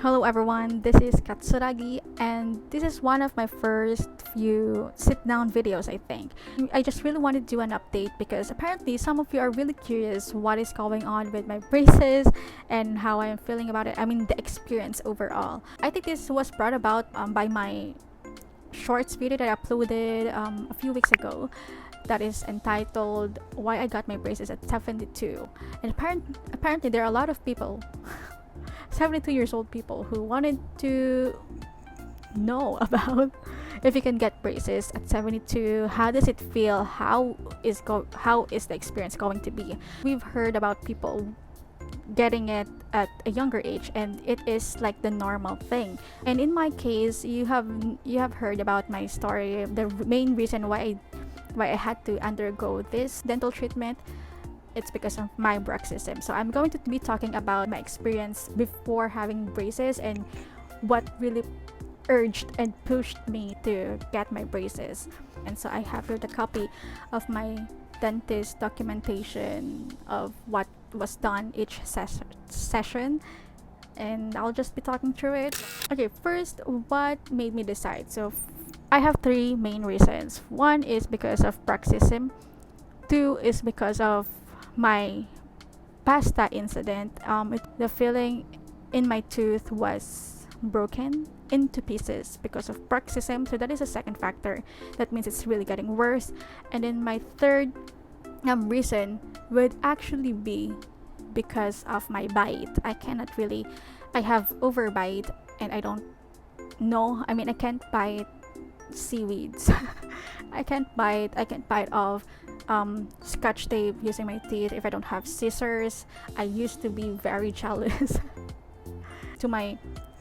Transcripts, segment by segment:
Hello everyone, this is Katsuragi and this is one of my first few sit-down videos, I think. I just really wanted to do an update because apparently some of you are really curious what is going on with my braces and how I am feeling about it. I mean the experience overall. I think this was brought about by my shorts video that I uploaded a few weeks ago that is entitled Why I Got My Braces at 72. And apparently there are a lot of people 72 years old people who wanted to know about if you can get braces at 72. How does it feel? How is the experience going to be? We've heard about people getting it at a younger age and it is like the normal thing. And in my case, you have heard about my story. The main reason why I had to undergo this dental treatment, it's because of my bruxism. So I'm going to be talking about my experience before having braces and what really urged and pushed me to get my braces. And so I have here the copy of my dentist documentation of what was done each session, and I'll just be talking through it. Okay, first, what made me decide? So I have three main reasons. One is because of bruxism. Two is because of my pasta incident. The filling in my tooth was broken into pieces because of bruxism, so that is a second factor. That means it's really getting worse. And then my third reason would actually be because of my bite. I have overbite and I don't know, I mean I can't bite seaweeds. I can't bite off scotch tape using my teeth if I don't have scissors. I used to be very jealous to my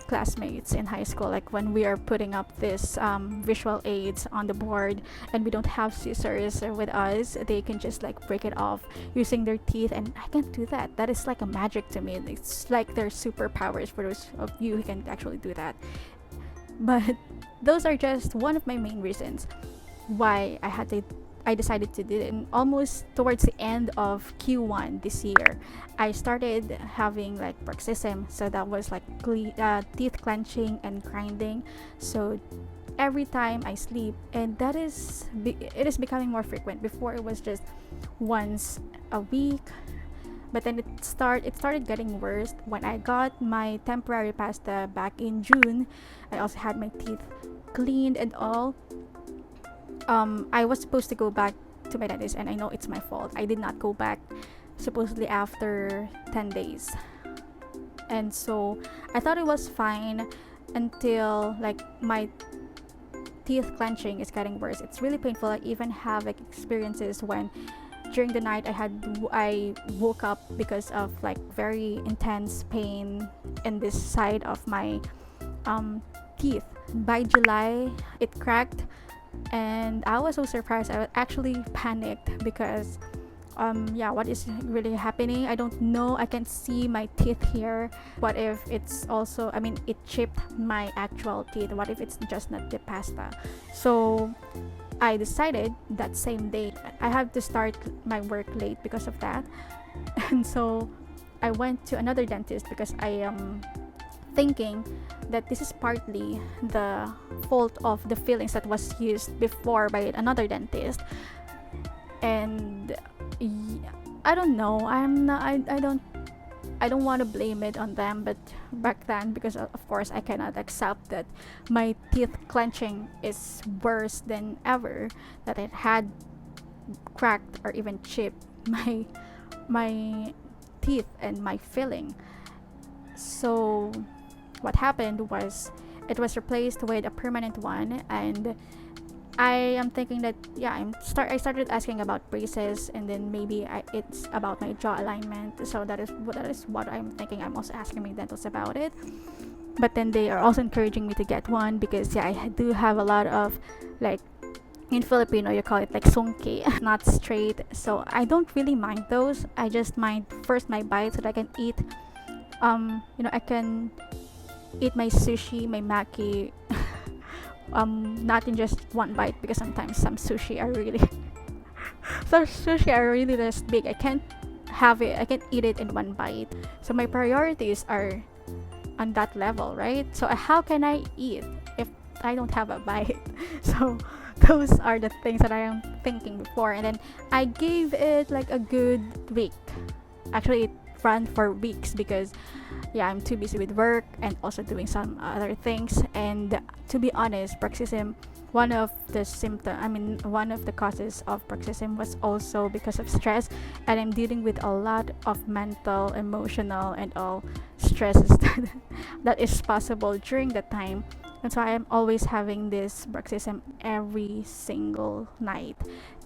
classmates in high school, like when we are putting up this visual aids on the board and we don't have scissors with us, they can just like break it off using their teeth, and I can't do that. That is like a magic to me. It's like there's superpowers for those of you who can actually do that. But those are just one of my main reasons why I decided to do it. And almost towards the end of Q1 this year, I started having like bruxism. So that was like teeth clenching and grinding. So every time I sleep, and it is becoming more frequent. Before it was just once a week, but then it started getting worse when I got my temporary pasta back in June. I also had my teeth cleaned and all. I was supposed to go back to my dentist, and I know it's my fault. I did not go back supposedly after 10 days. And so I thought it was fine until like my teeth clenching is getting worse. It's really painful. I even have like experiences when during the night I woke up because of like very intense pain in this side of my teeth. By July, it cracked, and I was so surprised. I actually panicked because what is really happening? I don't know. I can see my teeth here. What if it's also, I mean, it chipped my actual teeth? What if it's just not the pasta? So I decided that same day I had to start my work late because of that. And so I went to another dentist because I am thinking that this is partly the fault of the fillings that was used before by another dentist. And I don't know, I don't want to blame it on them, but back then, because of course I cannot accept that my teeth clenching is worse than ever, that it had cracked or even chipped my teeth and my filling. So what happened was it was replaced with a permanent one, and I am thinking that I started asking about braces, and then maybe it's about my jaw alignment. So that is what I'm thinking. I'm also asking my dentist about it, but then they are also encouraging me to get one because I do have a lot of, like in Filipino you call it like sungki, not straight. So I don't really mind those. I just mind first my bite so that I can eat I can eat my sushi, my maki, not in just one bite, because sometimes some sushi are really just big. I can't eat it in one bite. So my priorities are on that level, right? So how can I eat if I don't have a bite? So those are the things that I am thinking before, and then I gave it like a good week. Actually, it ran for weeks because yeah, I'm too busy with work and also doing some other things. And to be honest, bruxism, one of the one of the causes of bruxism was also because of stress, and I'm dealing with a lot of mental, emotional, and all stresses that is possible during the time. And so I am always having this bruxism every single night,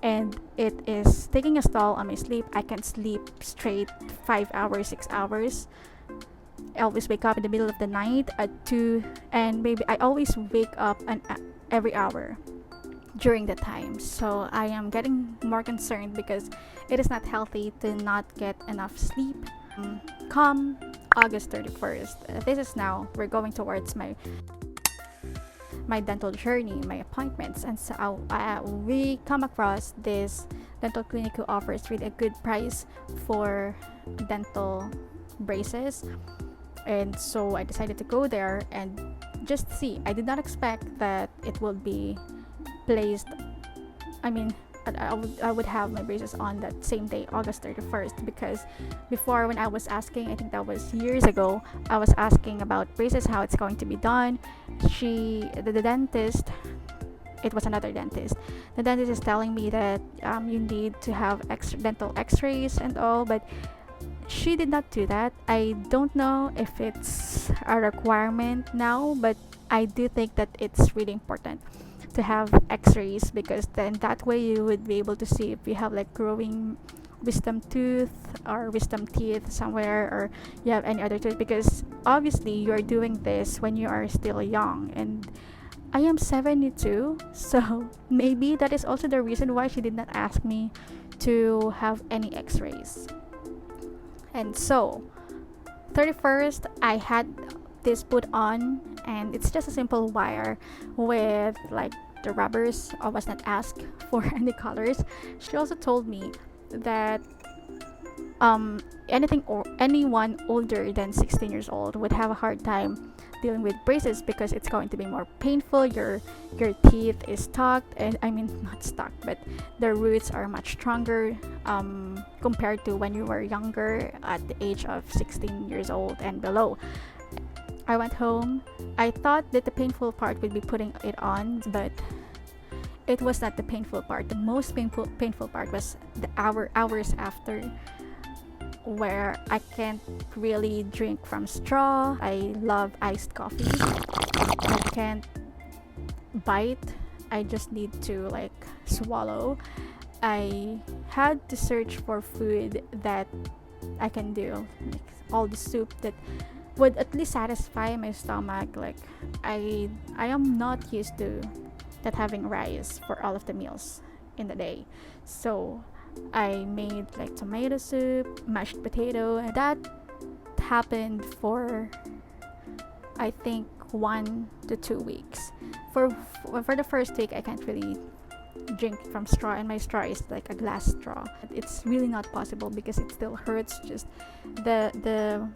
and it is taking a toll on my sleep. I can't sleep straight 5 hours, 6 hours. I always wake up in the middle of the night at 2, and maybe I always wake up every hour during the time. So I am getting more concerned because it is not healthy to not get enough sleep. Come August 31st, this is now, we're going towards my dental journey, my appointments, and so we come across this dental clinic who offers really a good price for dental braces. And so I decided to go there and just see. I did not expect that it will be placed, I would have my braces on that same day, August 31st, because before, when I was asking, I think that was years ago, I was asking about braces, how it's going to be done. The dentist, it was another dentist. The dentist is telling me that you need to have dental x-rays and all, but she did not do that. I don't know if it's a requirement now, but I do think that it's really important to have x-rays, because then that way you would be able to see if you have like growing wisdom tooth or wisdom teeth somewhere, or you have any other tooth, because obviously you're doing this when you are still young, and I am 72, so maybe that is also the reason why she did not ask me to have any x-rays. And so 31st, I had this put on, and it's just a simple wire with like the rubbers. I was not asked for any colors. She also told me that anyone older than 16 years old would have a hard time dealing with braces, because it's going to be more painful. Your teeth is stuck, and not stuck, but the roots are much stronger compared to when you were younger at the age of 16 years old and below. I went home. I thought that the painful part would be putting it on, but it was not the painful part. The most painful part was the hours after, where I can't really drink from straw. I love iced coffee. I can't bite. I just need to like swallow. I had to search for food that I can do, like all the soup that would at least satisfy my stomach. Like I am not used to that having rice for all of the meals in the day. So I made like tomato soup, mashed potato, and that happened for I think 1 to 2 weeks. For the first week, I can't really drink from straw, and my straw is like a glass straw. It's really not possible because it still hurts. Just the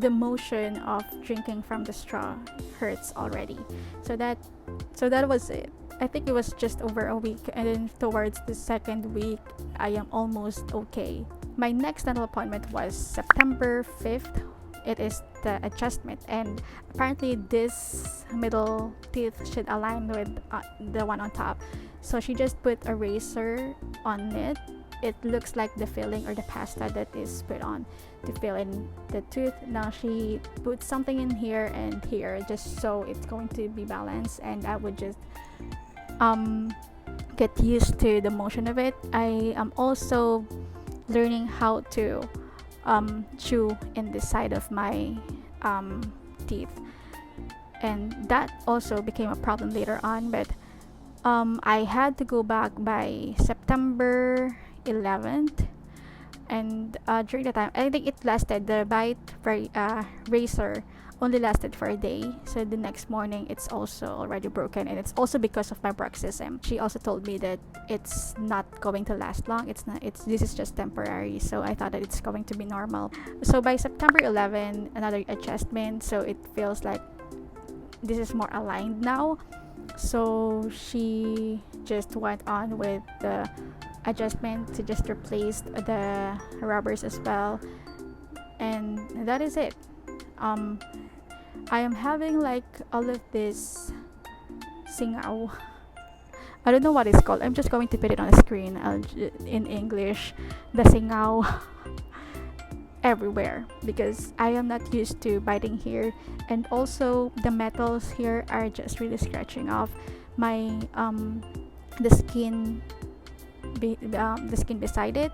motion of drinking from the straw hurts already. So that was it. I think it was just over a week, and then towards the second week, I am almost okay. My next dental appointment was September 5th. It is the adjustment, and apparently this middle teeth should align with the one on top. So she just put a razor on it. It looks like the filling or the pasta that is put on to fill in the tooth. Now she put something in here and here, just so it's going to be balanced, and I would just get used to the motion of it. I am also learning how to chew in the side of my teeth, and that also became a problem later on. But I had to go back by September 11th, And during the time, I think it lasted, the razor only lasted for a day. So the next morning it's also already broken, and it's also because of my bruxism. She also told me that it's not going to last long. This is just temporary. So I thought that it's going to be normal. So by September 11, another adjustment, so it feels like this is more aligned now. So she just went on with the adjustment to just replace the rubbers as well, and that is it. I am having like all of this singaw. I don't know what it's called. I'm just going to put it on the screen in English. The singaw everywhere because I am not used to biting here, and also the metals here are just really scratching off my the skin beside it.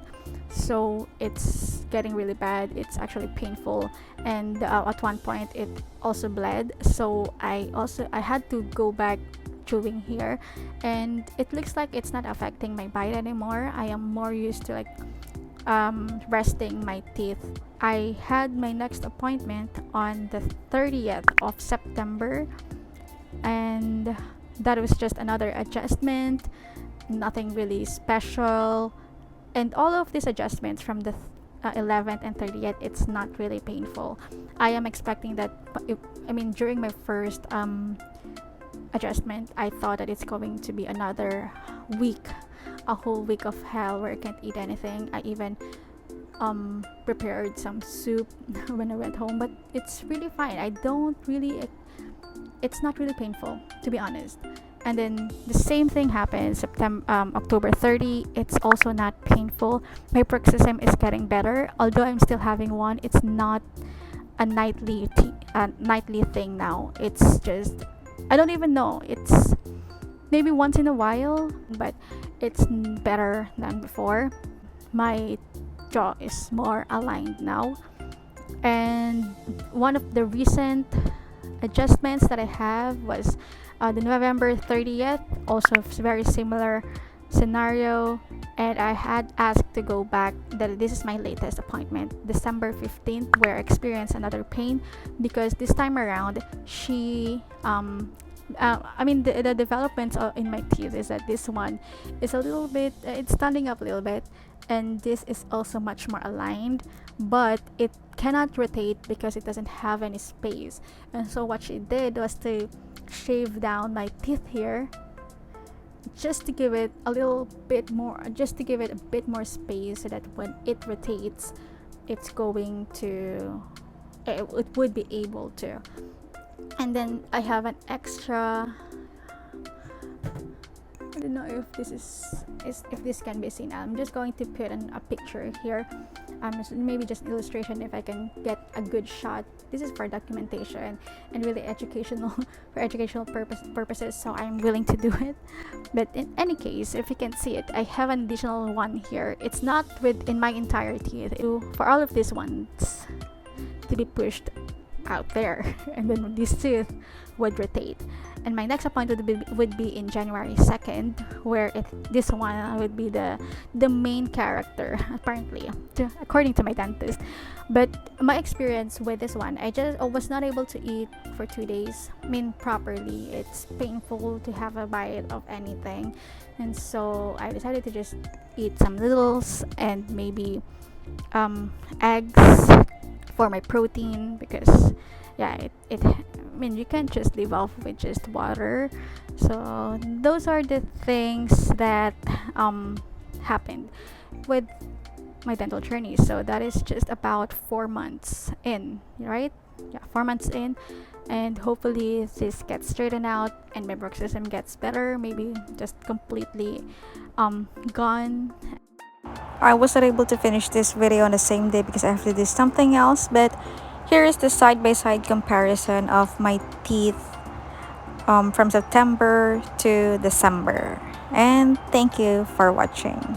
So it's getting really bad. It's actually painful, and at one point it also bled. So I had to go back chewing here, and it looks like it's not affecting my bite anymore. I am more used to like resting my teeth. I had my next appointment on the 30th of September, and that was just another adjustment, nothing really special. And all of these adjustments from the 11th and 30th, it's not really painful. I am expecting that. During my first adjustment, I thought that it's going to be another week, a whole week of hell where I can't eat anything. I even prepared some soup when I went home, but it's really fine. It's not really painful, to be honest. And then the same thing happened October 30. It's also not painful. My bruxism is getting better, although I'm still having one. It's not a nightly thing now. It's just, I don't even know, it's maybe once in a while, but it's better than before. My jaw is more aligned now. And one of the recent adjustments that I have was the November 30th, also very similar scenario, and I had asked to go back. This is my latest appointment, December 15th, where I experienced another pain because this time around she the developments in my teeth is that this one is a little bit, it's standing up a little bit, and this is also much more aligned, but it cannot rotate because it doesn't have any space. And so what she did was to shave down my teeth here just to give it a bit more space, so that when it rotates, it would be able to. And then I have an extra, I don't know if this can be seen. I'm just going to put a picture here, maybe just an illustration if I can get a good shot. This is for documentation and really educational for educational purposes, so I'm willing to do it. But in any case, if you can see it, I have an additional one here. It's not within my entire teeth. For all of these ones to be pushed out there, and then this tooth would rotate. And my next appointment would be in January 2nd, where this one would be the main character, apparently, according to my dentist. But my experience with this one, I was not able to eat for 2 days, properly. It's painful to have a bite of anything, and so I decided to just eat some noodles and maybe eggs for my protein, because you can't just live off with just water. So those are the things that happened with my dental journey. So that is just about 4 months in, right? 4 months in, and hopefully this gets straightened out and my bruxism gets better, maybe just completely gone. I wasn't able to finish this video on the same day because I have to do something else, but here is the side-by-side comparison of my teeth from September to December. And thank you for watching.